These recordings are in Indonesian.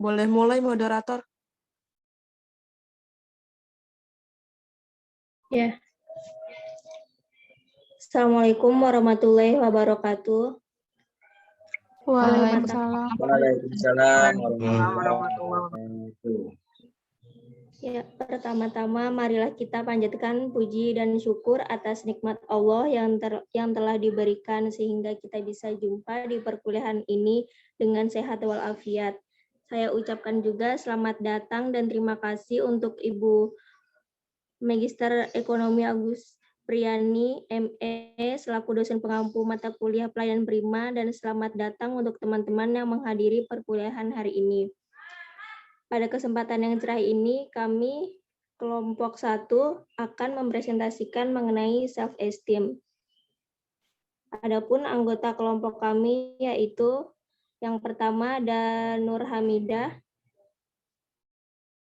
Boleh mulai, moderator? Ya. Assalamualaikum warahmatullahi wabarakatuh. Waalaikumsalam. Waalaikumsalam warahmatullahi wabarakatuh. Ya, pertama-tama marilah kita panjatkan puji dan syukur atas nikmat Allah yang telah diberikan sehingga kita bisa jumpa di perkuliahan ini dengan sehat walafiat. Saya ucapkan juga selamat datang dan terima kasih untuk Ibu Magister Ekonomi Agus Priyani, ME, selaku dosen pengampu mata kuliah pelayanan prima, dan selamat datang untuk teman-teman yang menghadiri perkuliahan hari ini. Pada kesempatan yang cerah ini, kami kelompok 1 akan mempresentasikan mengenai self-esteem. Adapun anggota kelompok kami yaitu yang pertama ada Nur Hamidah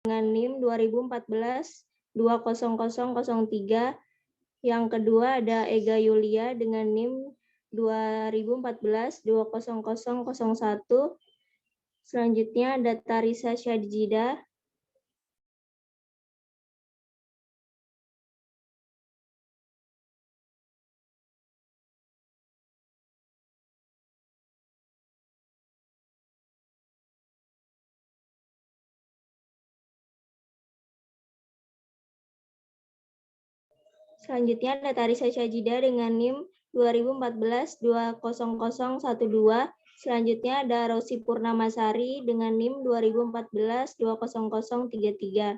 dengan NIM 2014-20003. Yang kedua ada Ega Yulia dengan NIM 2014-20001. Selanjutnya ada Tarisa Syadjida. Selanjutnya ada Tarisa Syadjida dengan NIM 2014-20012. Selanjutnya ada Rosi Purnamasari dengan NIM 2014-20033.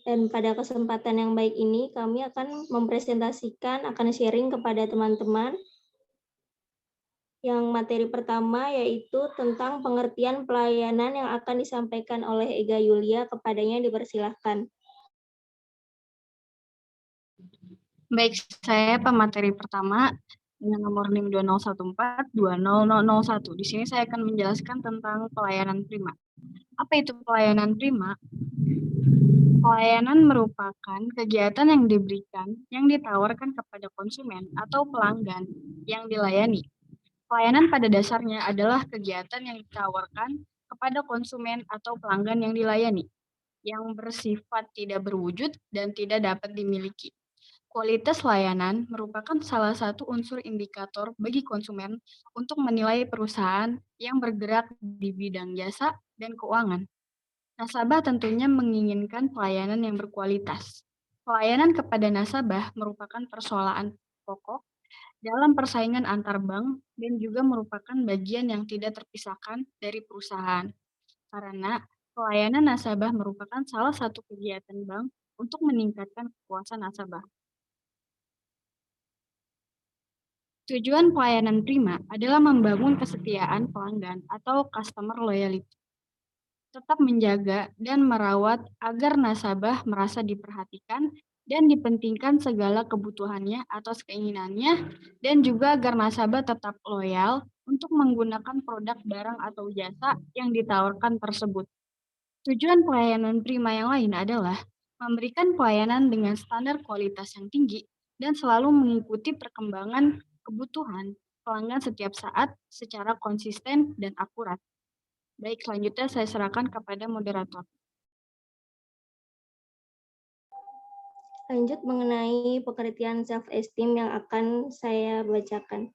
Dan pada kesempatan yang baik ini, kami akan mempresentasikan, akan sharing kepada teman-teman. Yang materi pertama yaitu tentang pengertian pelayanan yang akan disampaikan oleh Ega Yulia, kepadanya dipersilahkan. Baik, saya pemateri pertama dengan nomor NIM 2014-20001. Di sini saya akan menjelaskan tentang pelayanan prima. Apa itu pelayanan prima? Pelayanan merupakan kegiatan yang diberikan, yang ditawarkan kepada konsumen atau pelanggan yang dilayani. Pelayanan pada dasarnya adalah kegiatan yang ditawarkan kepada konsumen atau pelanggan yang dilayani, yang bersifat tidak berwujud dan tidak dapat dimiliki. Kualitas layanan merupakan salah satu unsur indikator bagi konsumen untuk menilai perusahaan yang bergerak di bidang jasa dan keuangan. Nasabah tentunya menginginkan pelayanan yang berkualitas. Pelayanan kepada nasabah merupakan persoalan pokok dalam persaingan antar bank dan juga merupakan bagian yang tidak terpisahkan dari perusahaan. Karena pelayanan nasabah merupakan salah satu kegiatan bank untuk meningkatkan kepuasan nasabah. Tujuan pelayanan prima adalah membangun kesetiaan pelanggan atau customer loyalty. Tetap menjaga dan merawat agar nasabah merasa diperhatikan dan dipentingkan segala kebutuhannya atau keinginannya, dan juga agar nasabah tetap loyal untuk menggunakan produk, barang, atau jasa yang ditawarkan tersebut. Tujuan pelayanan prima yang lain adalah memberikan pelayanan dengan standar kualitas yang tinggi dan selalu mengikuti perkembangan kebutuhan pelanggan setiap saat secara konsisten dan akurat. Baik, selanjutnya saya serahkan kepada moderator. Lanjut mengenai pengertian self-esteem yang akan saya bacakan.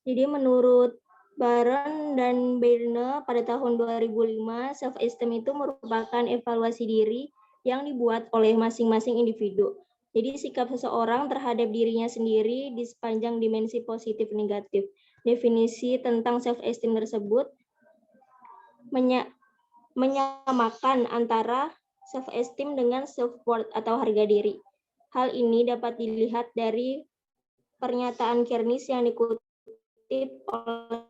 Jadi menurut Baron dan Byrne pada tahun 2005, self-esteem itu merupakan evaluasi diri yang dibuat oleh masing-masing individu. Jadi sikap seseorang terhadap dirinya sendiri di sepanjang dimensi positif negatif. Definisi tentang self-esteem tersebut menyamakan antara self-esteem dengan self-worth atau harga diri. Hal ini dapat dilihat dari pernyataan Kernis yang dikutip oleh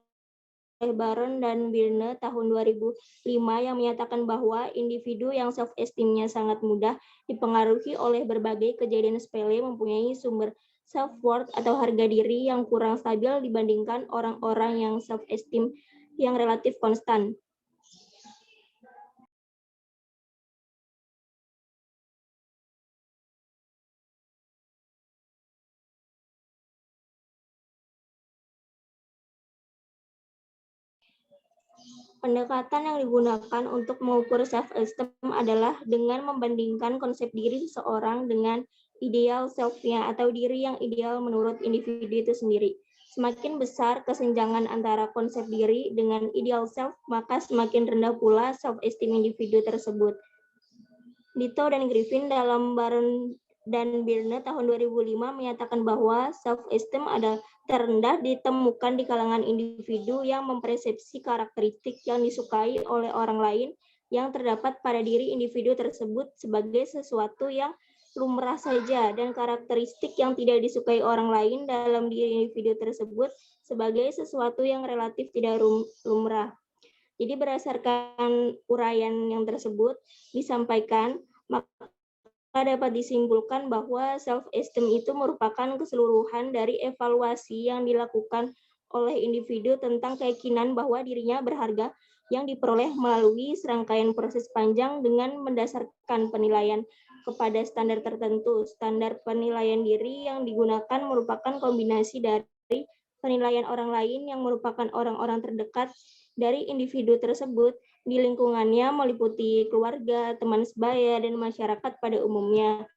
Baron dan Byrne tahun 2005 yang menyatakan bahwa individu yang self-esteem-nya sangat mudah dipengaruhi oleh berbagai kejadian sepele mempunyai sumber self-worth atau harga diri yang kurang stabil dibandingkan orang-orang yang self-esteem yang relatif konstan. Pendekatan yang digunakan untuk mengukur self-esteem adalah dengan membandingkan konsep diri seseorang dengan ideal self-nya atau diri yang ideal menurut individu itu sendiri. Semakin besar kesenjangan antara konsep diri dengan ideal self, maka semakin rendah pula self-esteem individu tersebut. Ditto dan Griffin dalam Baron dan Byrne tahun 2005 menyatakan bahwa self-esteem adalah terendah ditemukan di kalangan individu yang mempersepsi karakteristik yang disukai oleh orang lain yang terdapat pada diri individu tersebut sebagai sesuatu yang lumrah saja dan karakteristik yang tidak disukai orang lain dalam diri individu tersebut sebagai sesuatu yang relatif tidak lumrah. Jadi berdasarkan uraian yang tersebut disampaikan, maka dapat disimpulkan bahwa self-esteem itu merupakan keseluruhan dari evaluasi yang dilakukan oleh individu tentang keyakinan bahwa dirinya berharga yang diperoleh melalui serangkaian proses panjang dengan mendasarkan penilaian kepada standar tertentu. Standar penilaian diri yang digunakan merupakan kombinasi dari penilaian orang lain yang merupakan orang-orang terdekat dari individu tersebut di lingkungannya meliputi keluarga, teman sebaya, dan masyarakat pada umumnya,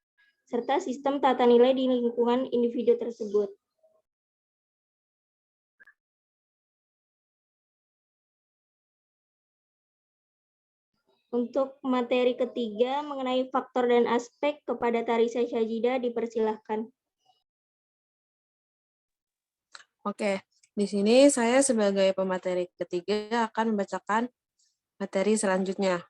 serta sistem tata nilai di lingkungan individu tersebut. Untuk materi ketiga mengenai faktor dan aspek kepada Tarisa Syajida dipersilahkan. Oke, di sini saya sebagai pemateri ketiga akan membacakan materi selanjutnya.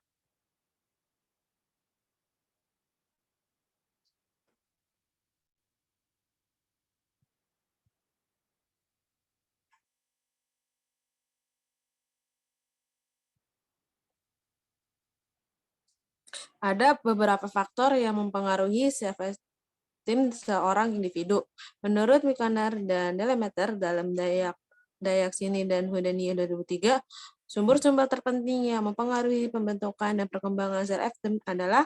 Ada beberapa faktor yang mempengaruhi self-esteem seorang individu. Menurut Mikander dan Delemeter dalam Dayaksini dan Hudania 2003, sumber-sumber terpenting yang mempengaruhi pembentukan dan perkembangan self-esteem adalah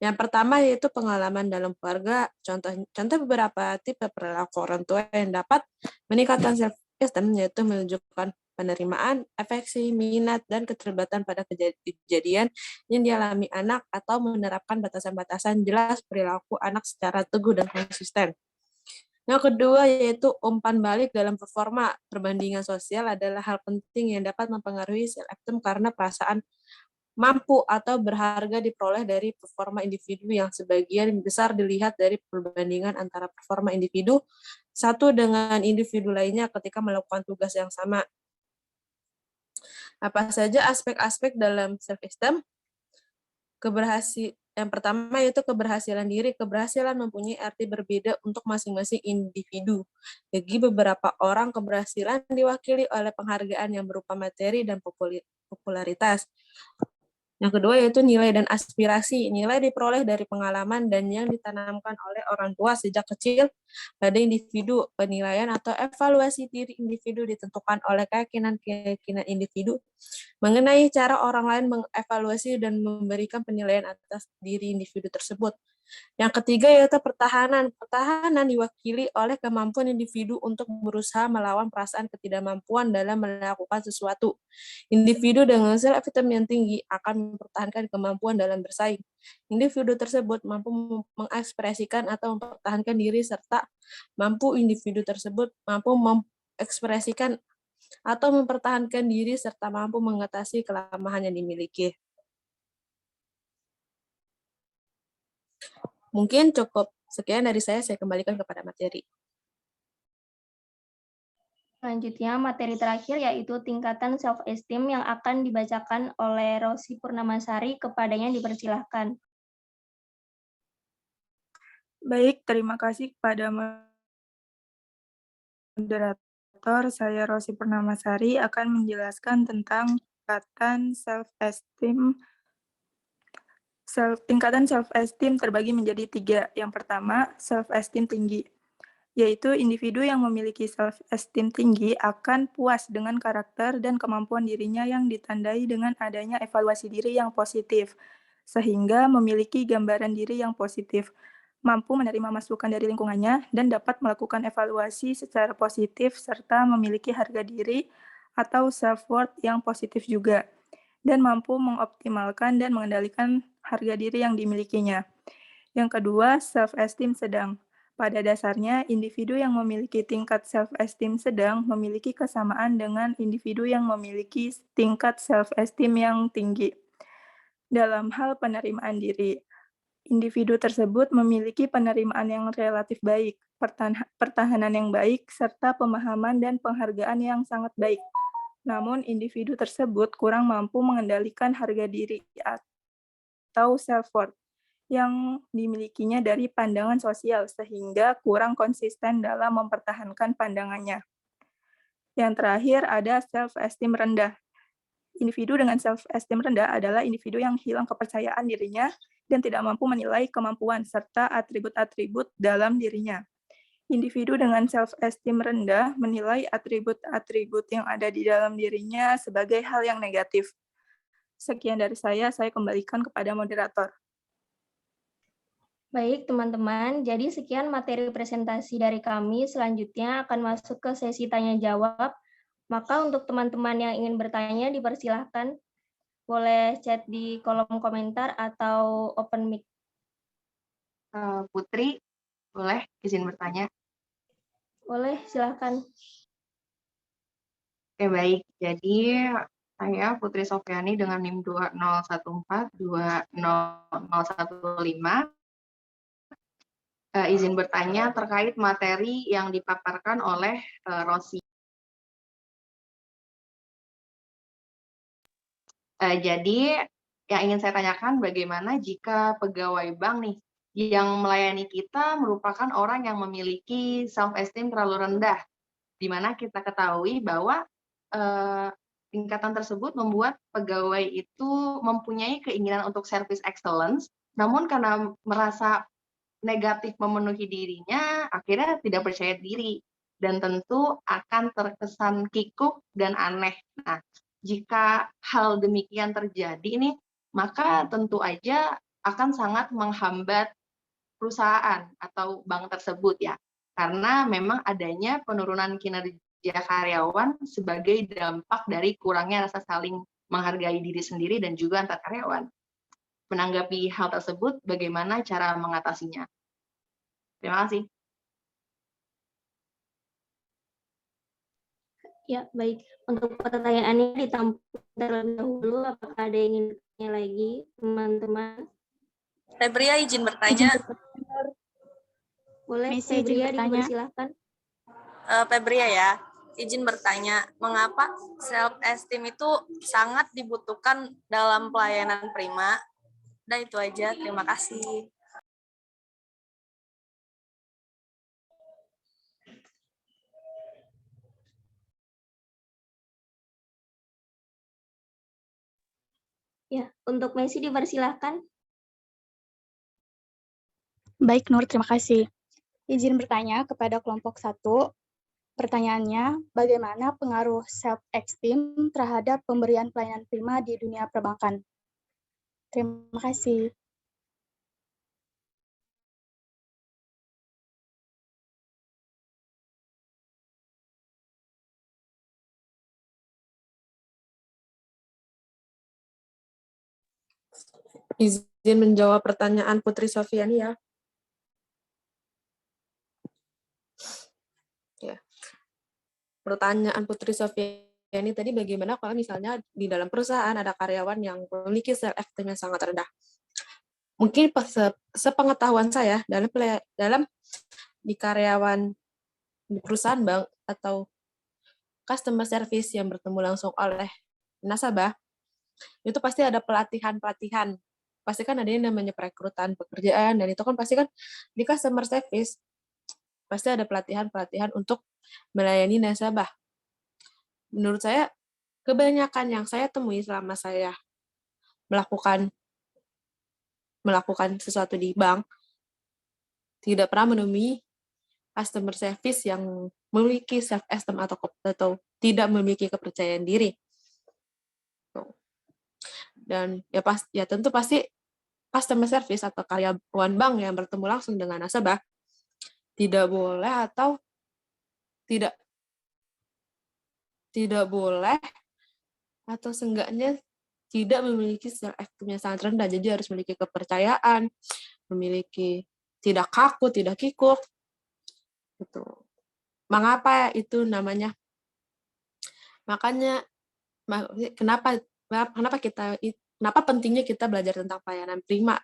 yang pertama yaitu pengalaman dalam keluarga. Contoh beberapa tipe perilaku orang tua yang dapat meningkatkan self-esteem yaitu menunjukkan penerimaan, afeksi, minat, dan keterlibatan pada kejadian yang dialami anak atau menerapkan batasan-batasan jelas perilaku anak secara teguh dan konsisten. Yang kedua yaitu umpan balik dalam performa. Perbandingan sosial adalah hal penting yang dapat mempengaruhi self-esteem karena perasaan mampu atau berharga diperoleh dari performa individu yang sebagian besar dilihat dari perbandingan antara performa individu satu dengan individu lainnya ketika melakukan tugas yang sama. Apa saja aspek-aspek dalam self-esteem? Yang pertama yaitu keberhasilan diri. Keberhasilan mempunyai arti berbeda untuk masing-masing individu. Bagi beberapa orang, keberhasilan diwakili oleh penghargaan yang berupa materi dan popularitas. Yang kedua yaitu nilai dan aspirasi. Nilai diperoleh dari pengalaman dan yang ditanamkan oleh orang tua sejak kecil pada individu. Penilaian atau evaluasi diri individu ditentukan oleh keyakinan individu mengenai cara orang lain mengevaluasi dan memberikan penilaian atas diri individu tersebut. Yang ketiga yaitu pertahanan. Pertahanan diwakili oleh kemampuan individu untuk berusaha melawan perasaan ketidakmampuan dalam melakukan sesuatu. Individu dengan self-esteem yang tinggi akan mempertahankan kemampuan dalam bersaing. Individu tersebut mampu mengekspresikan atau mempertahankan diri serta individu tersebut mampu mengekspresikan atau mempertahankan diri serta mampu mengatasi kelemahan yang dimiliki. Mungkin cukup sekian dari saya kembalikan kepada materi. Selanjutnya, materi terakhir yaitu tingkatan self-esteem yang akan dibacakan oleh Rosi Purnamasari. Kepadanya dipersilahkan. Baik, terima kasih kepada moderator. Saya Rosi Purnamasari akan menjelaskan tentang tingkatan self-esteem terbagi menjadi 3. Yang pertama, self-esteem tinggi, yaitu individu yang memiliki self-esteem tinggi akan puas dengan karakter dan kemampuan dirinya yang ditandai dengan adanya evaluasi diri yang positif, sehingga memiliki gambaran diri yang positif, mampu menerima masukan dari lingkungannya, dan dapat melakukan evaluasi secara positif, serta memiliki harga diri atau self-worth yang positif juga, dan mampu mengoptimalkan dan mengendalikan harga diri yang dimilikinya. Yang kedua, self-esteem sedang. Pada dasarnya, individu yang memiliki tingkat self-esteem sedang memiliki kesamaan dengan individu yang memiliki tingkat self-esteem yang tinggi. Dalam hal penerimaan diri, individu tersebut memiliki penerimaan yang relatif baik, pertahanan yang baik, serta pemahaman dan penghargaan yang sangat baik. Namun, individu tersebut kurang mampu mengendalikan harga diri atau self-worth yang dimilikinya dari pandangan sosial, sehingga kurang konsisten dalam mempertahankan pandangannya. Yang terakhir ada self-esteem rendah. Individu dengan self-esteem rendah adalah individu yang hilang kepercayaan dirinya dan tidak mampu menilai kemampuan serta atribut-atribut dalam dirinya. Individu dengan self-esteem rendah menilai atribut-atribut yang ada di dalam dirinya sebagai hal yang negatif. Sekian dari saya kembalikan kepada moderator. Baik, teman-teman. Jadi sekian materi presentasi dari kami. Selanjutnya akan masuk ke sesi tanya-jawab. Maka untuk teman-teman yang ingin bertanya, dipersilahkan. Boleh chat di kolom komentar atau open mic. Putri, boleh izin bertanya? Boleh, silahkan. Oke, baik. Jadi, saya Putri Sofyani dengan NIM 2014-20015 izin bertanya terkait materi yang dipaparkan oleh Rosi. Jadi, yang ingin saya tanyakan bagaimana jika pegawai bank nih yang melayani kita merupakan orang yang memiliki self-esteem terlalu rendah, di mana kita ketahui bahwa tingkatan tersebut membuat pegawai itu mempunyai keinginan untuk service excellence, namun karena merasa negatif memenuhi dirinya, akhirnya tidak percaya diri, dan tentu akan terkesan kikuk dan aneh. Nah, jika hal demikian terjadi nih, maka tentu aja akan sangat menghambat perusahaan atau bank tersebut ya, karena memang adanya penurunan kinerja karyawan sebagai dampak dari kurangnya rasa saling menghargai diri sendiri dan juga antar karyawan. Menanggapi hal tersebut, bagaimana cara mengatasinya? Terima kasih. Ya, baik. Untuk pertanyaannya ditampung terlebih dahulu. Apakah ada yang ingin bertanya lagi, teman-teman? Febria izin bertanya. Boleh, Messi, izin Febria, bertanya. dipersilahkan. Febria ya, izin bertanya, mengapa self-esteem itu sangat dibutuhkan dalam pelayanan Prima? Udah itu aja, terima kasih. Ya, untuk Messi dipersilahkan. Baik, Nur, terima kasih. Izin bertanya kepada kelompok 1. Pertanyaannya, bagaimana pengaruh self-esteem terhadap pemberian pelayanan Prima di dunia perbankan? Terima kasih. Izin menjawab pertanyaan Putri Sofyani ya. Ya. Pertanyaan Putri Sofyani Yani tadi bagaimana kalau misalnya di dalam perusahaan ada karyawan yang memiliki self-esteem yang sangat rendah. Mungkin sepengetahuan saya dalam di karyawan di perusahaan bank atau customer service yang bertemu langsung oleh nasabah, itu pasti ada pelatihan-pelatihan. Pasti kan ada yang namanya perekrutan pekerjaan, dan itu kan pasti kan di customer service pasti ada pelatihan-pelatihan untuk melayani nasabah. Menurut saya, kebanyakan yang saya temui selama saya melakukan sesuatu di bank, tidak pernah menemui customer service yang memiliki self-esteem atau tidak memiliki kepercayaan diri. Dan ya tentu pasti customer service atau karyawan bank yang bertemu langsung dengan nasabah tidak boleh atau tidak boleh atau seenggaknya tidak memiliki self-esteem yang sangat rendah. Jadi harus memiliki kepercayaan, tidak kaku, tidak kikuk. Gitu. Mengapa itu namanya? Makanya kenapa pentingnya kita belajar tentang pelayanan prima?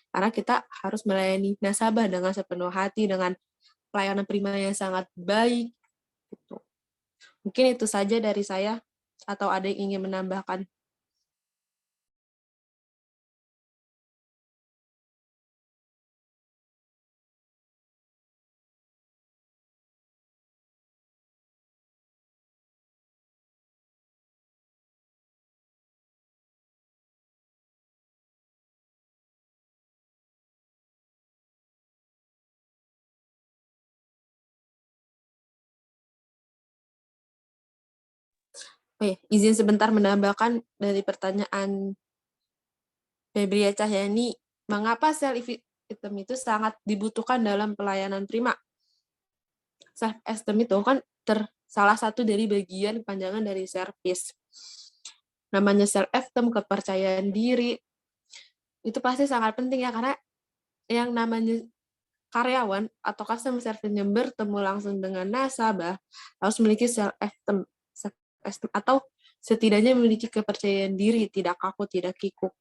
Karena kita harus melayani nasabah dengan sepenuh hati, dengan pelayanan prima yang sangat baik. Gitu. Mungkin itu saja dari saya, atau ada yang ingin menambahkan? Izin sebentar menambahkan dari pertanyaan Febria Cahyani, mengapa self-esteem itu sangat dibutuhkan dalam pelayanan prima? Self-esteem itu kan salah satu dari bagian kepanjangan dari service. Namanya self-esteem, kepercayaan diri, itu pasti sangat penting ya, karena yang namanya karyawan atau customer service yang bertemu langsung dengan nasabah harus memiliki self-esteem atau setidaknya memiliki kepercayaan diri, tidak kaku, tidak kikuk.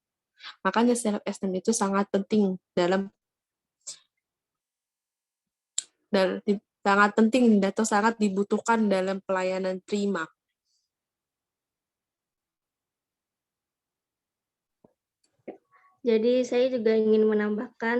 Makanya self-esteem itu sangat penting atau sangat dibutuhkan dalam pelayanan prima. Jadi saya juga ingin menambahkan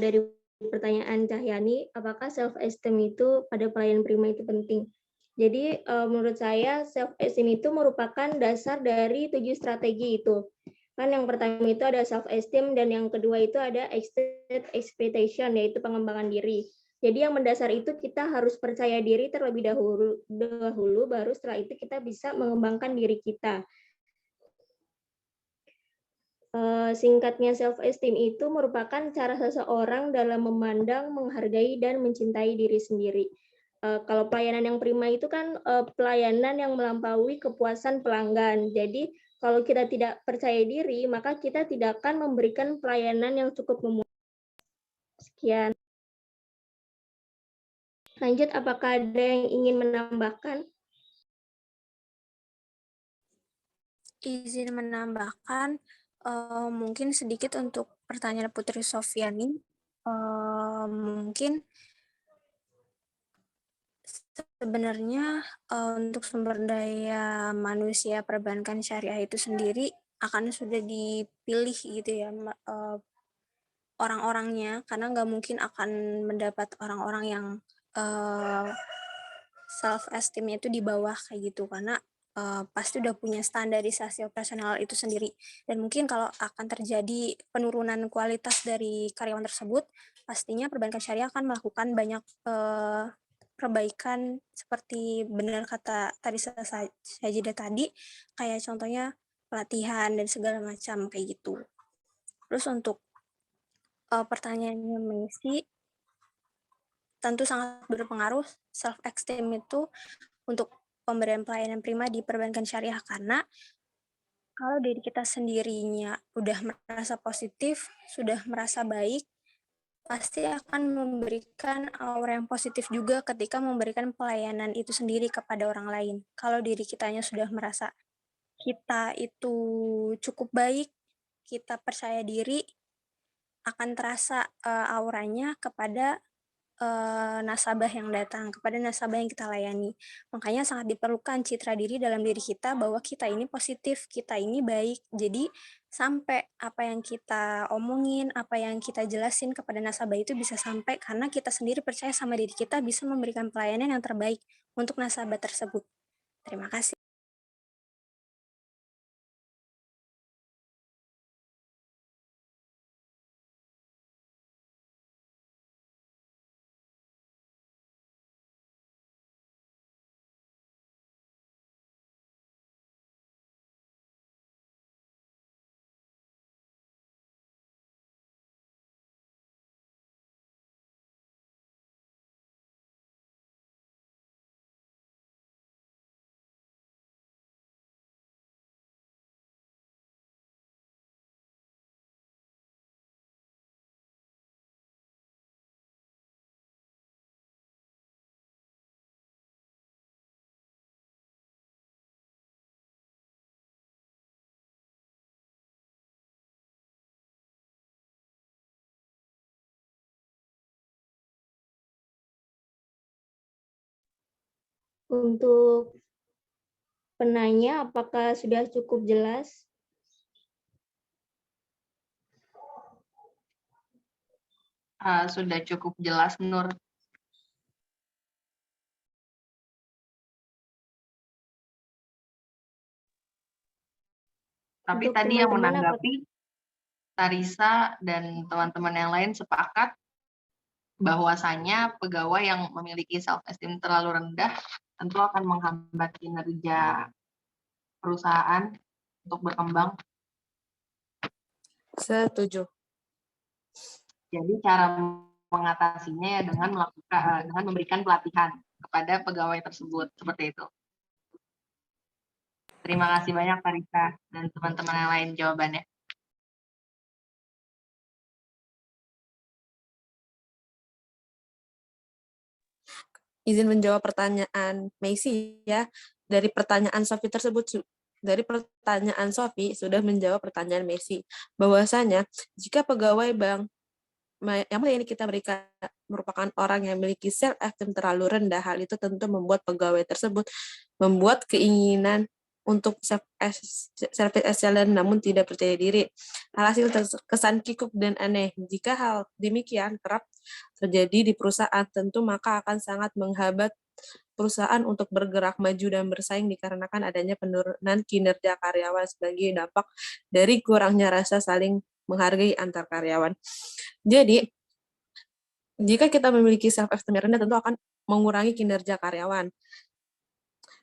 dari pertanyaan Cahyani, apakah self-esteem itu pada pelayanan prima itu penting? Jadi menurut saya self-esteem itu merupakan dasar dari 7 strategi itu. Kan yang pertama itu ada self-esteem, dan yang kedua itu ada exceed expectation, yaitu pengembangan diri. Jadi yang mendasar itu kita harus percaya diri terlebih dahulu, baru setelah itu kita bisa mengembangkan diri kita. Singkatnya, self-esteem itu merupakan cara seseorang dalam memandang, menghargai, dan mencintai diri sendiri. Kalau pelayanan yang prima itu kan pelayanan yang melampaui kepuasan pelanggan. Jadi kalau kita tidak percaya diri, maka kita tidak akan memberikan pelayanan yang cukup memuaskan. Sekian. Lanjut, apakah ada yang ingin menambahkan? Izin menambahkan, mungkin sedikit untuk pertanyaan Putri Sofiani. Mungkin sebenarnya untuk sumber daya manusia perbankan syariah itu sendiri akan sudah dipilih gitu ya orang-orangnya, karena nggak mungkin akan mendapat orang-orang yang self-esteem-nya itu di bawah kayak gitu, karena pasti udah punya standarisasi operasional itu sendiri. Dan mungkin kalau akan terjadi penurunan kualitas dari karyawan tersebut, pastinya perbankan syariah akan melakukan banyak perbaikan seperti benar kata tadi Sajidah tadi, kayak contohnya pelatihan dan segala macam kayak gitu. Terus untuk pertanyaannya Messi, tentu sangat berpengaruh self-esteem itu untuk pemberian pelayanan prima di perbankan syariah, karena kalau diri kita sendirinya udah merasa positif, sudah merasa baik, pasti akan memberikan aura yang positif juga ketika memberikan pelayanan itu sendiri kepada orang lain. Kalau diri kitanya sudah merasa kita itu cukup baik, kita percaya diri, akan terasa auranya kepada nasabah yang datang, kepada nasabah yang kita layani. Makanya sangat diperlukan citra diri dalam diri kita bahwa kita ini positif, kita ini baik. Jadi sampai apa yang kita omongin, apa yang kita jelasin kepada nasabah itu bisa sampai karena kita sendiri percaya sama diri kita bisa memberikan pelayanan yang terbaik untuk nasabah tersebut. Terima kasih. Untuk penanya, apakah sudah cukup jelas? Sudah cukup jelas, Nur. Tapi Untuk tadi yang teman-teman, menanggapi, Tarisa dan teman-teman yang lain sepakat bahwasanya pegawai yang memiliki self-esteem terlalu rendah tentu akan menghambat kinerja perusahaan untuk berkembang. Setuju. Jadi cara mengatasinya ya dengan memberikan pelatihan kepada pegawai tersebut, seperti itu. Terima kasih banyak Tarisa dan teman-teman yang lain jawabannya. Izin menjawab pertanyaan Maisy ya. Dari pertanyaan Sophie sudah menjawab pertanyaan Maisy. Bahwasanya jika pegawai bank yang melayani kita merupakan orang yang memiliki self-esteem terlalu rendah, hal itu tentu membuat pegawai tersebut membuat keinginan untuk service excellent namun tidak percaya diri. Alhasil terkesan kikuk dan aneh. Jika hal demikian kerap terjadi di perusahaan, tentu maka akan sangat menghambat perusahaan untuk bergerak maju dan bersaing dikarenakan adanya penurunan kinerja karyawan sebagai dampak dari kurangnya rasa saling menghargai antar karyawan. Jadi, jika kita memiliki self-esteem rendah, tentu akan mengurangi kinerja karyawan.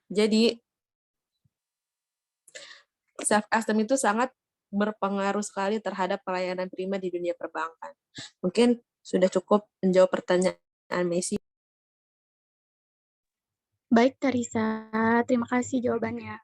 Jadi, self-esteem itu sangat berpengaruh sekali terhadap pelayanan prima di dunia perbankan. Mungkin sudah cukup menjawab pertanyaan Maisy. Baik, Tarisa. Terima kasih jawabannya.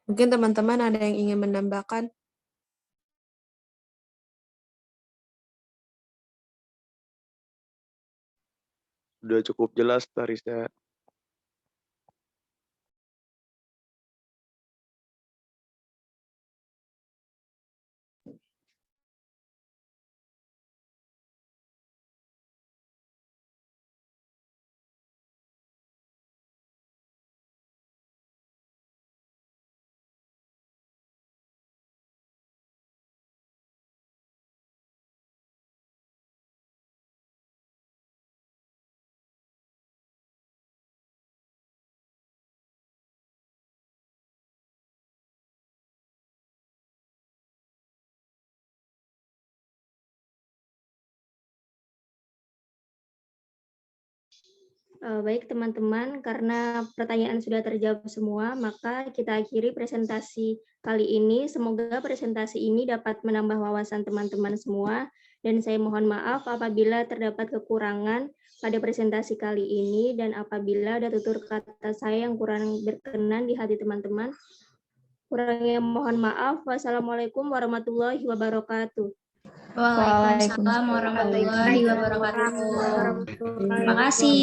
Mungkin teman-teman ada yang ingin menambahkan? Sudah cukup jelas, Tarisa. Baik teman-teman, karena pertanyaan sudah terjawab semua, maka kita akhiri presentasi kali ini. Semoga presentasi ini dapat menambah wawasan teman-teman semua Dan saya mohon maaf apabila terdapat kekurangan pada presentasi kali ini dan apabila ada tutur kata saya yang kurang berkenan di hati teman-teman. Kurangnya mohon maaf. Wassalamualaikum warahmatullahi wabarakatuh. Waalaikumsalam warahmatullahi wabarakatuh. Terima kasih.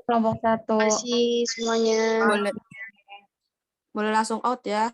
Kelompok 1. Terima kasih semuanya. Boleh langsung out ya.